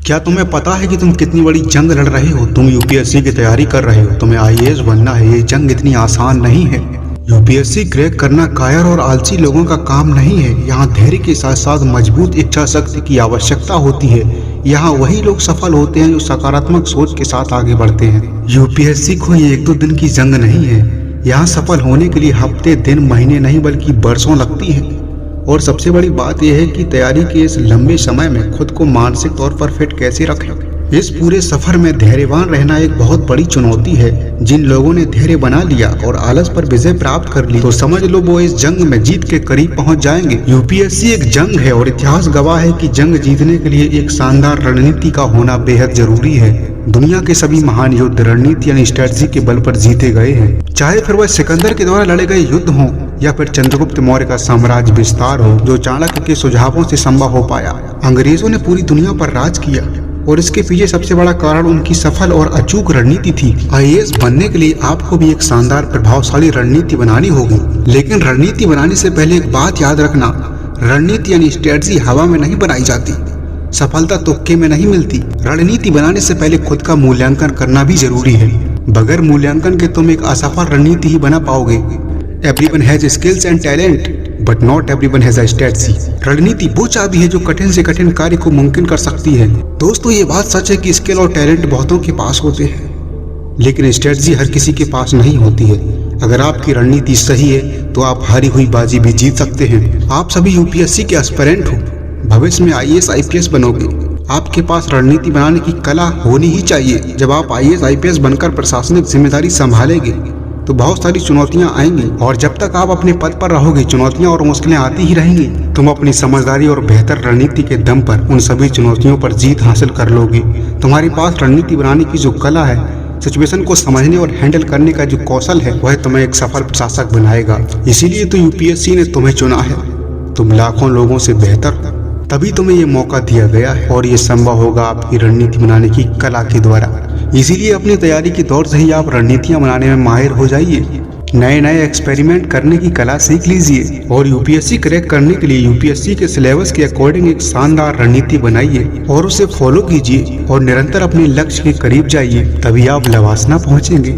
क्या तुम्हें पता है कि तुम कितनी बड़ी जंग लड़ रहे हो? तुम यूपीएससी की तैयारी कर रहे हो, तुम्हें आईएएस बनना है। ये जंग इतनी आसान नहीं है। यूपीएससी क्रैक करना कायर और आलसी लोगों का काम नहीं है। यहाँ धैर्य के साथ साथ मजबूत इच्छा शक्ति की आवश्यकता होती है। यहाँ वही लोग सफल होते हैं जो सकारात्मक सोच के साथ आगे बढ़ते हैं। यूपीएससी कोई एक दो दिन की जंग नहीं है। यहाँ सफल होने के लिए हफ्ते, दिन, महीने नहीं बल्कि बरसों लगती है। और सबसे बड़ी बात यह है कि तैयारी के इस लंबे समय में खुद को मानसिक तौर पर फिट कैसे रखें। इस पूरे सफर में धैर्यवान रहना एक बहुत बड़ी चुनौती है। जिन लोगों ने धैर्य बना लिया और आलस पर विजय प्राप्त कर ली, तो समझ लो वो इस जंग में जीत के करीब पहुंच जाएंगे। यूपीएससी एक जंग है और इतिहास गवाह है कि जंग जीतने के लिए एक शानदार रणनीति का होना बेहद जरूरी है। दुनिया के सभी महान युद्ध रणनीति यानी स्ट्रेटजी के बल पर जीते गए हैं। चाहे फिर वह सिकंदर के द्वारा लड़े गए युद्ध हों या फिर चंद्रगुप्त मौर्य का साम्राज्य विस्तार हो, जो चाणक्य के सुझावों से संभव हो पाया। अंग्रेजों ने पूरी दुनिया पर राज किया और इसके पीछे सबसे बड़ा कारण उनकी सफल और अचूक रणनीति थी। आईएएस बनने के लिए आपको भी एक शानदार प्रभावशाली रणनीति बनानी होगी। लेकिन रणनीति बनाने से पहले एक बात याद रखना, रणनीति यानी स्ट्रेटजी हवा में नहीं बनाई जाती, सफलता तुक्के में नहीं मिलती। रणनीति बनाने से पहले खुद का मूल्यांकन करना भी जरूरी है। बगैर मूल्यांकन के तुम एक असफल रणनीति ही बना पाओगे। Everyone has skills and talent but not everyone has a strategy. रणनीति वो चाबी है जो कठिन से कठिन कार्य को मुमकिन कर सकती है। दोस्तों, ये बात सच है कि स्किल और टैलेंट बहुतों के पास होते हैं, लेकिन स्ट्रेटजी हर किसी के पास नहीं होती है। अगर आपकी रणनीति सही है तो आप हारी हुई बाजी भी जीत सकते हैं। आप सभी यूपीएससी के एस्पिरेंट हो, भविष्य में आईएएस आईपीएस बनोगे। आपके पास रणनीति बनाने की कला होनी ही चाहिए। जब आप आईएएस आईपीएस बनकर प्रशासनिक जिम्मेदारी संभालेंगे तो बहुत सारी चुनौतियां आएंगी, और जब तक आप अपने पद पर रहोगे चुनौतियां और मुश्किलें आती ही रहेंगी। तुम अपनी समझदारी और बेहतर रणनीति के दम पर उन सभी चुनौतियों पर जीत हासिल कर लोगे। तुम्हारे पास रणनीति बनाने की जो कला है, सिचुएशन को समझने और हैंडल करने का जो कौशल है, वह तुम्हें एक सफल प्रशासक बनाएगा। इसीलिए तो यूपीएससी ने तुम्हें चुना है। तुम लाखों लोगों से बेहतर हो, तभी तुम्हें ये मौका दिया गया है, और ये संभव होगा आपकी रणनीति बनाने की कला के द्वारा। इसीलिए अपनी तैयारी के दौर से ही आप रणनीतियां बनाने में माहिर हो जाइए। नए नए एक्सपेरिमेंट करने की कला सीख लीजिए और यूपीएससी क्रैक करने के लिए यूपीएससी के सिलेबस के अकॉर्डिंग एक शानदार रणनीति बनाइए और उसे फॉलो कीजिए और निरंतर अपने लक्ष्य के करीब जाइए। तभी आप लवासना पहुंचेंगे।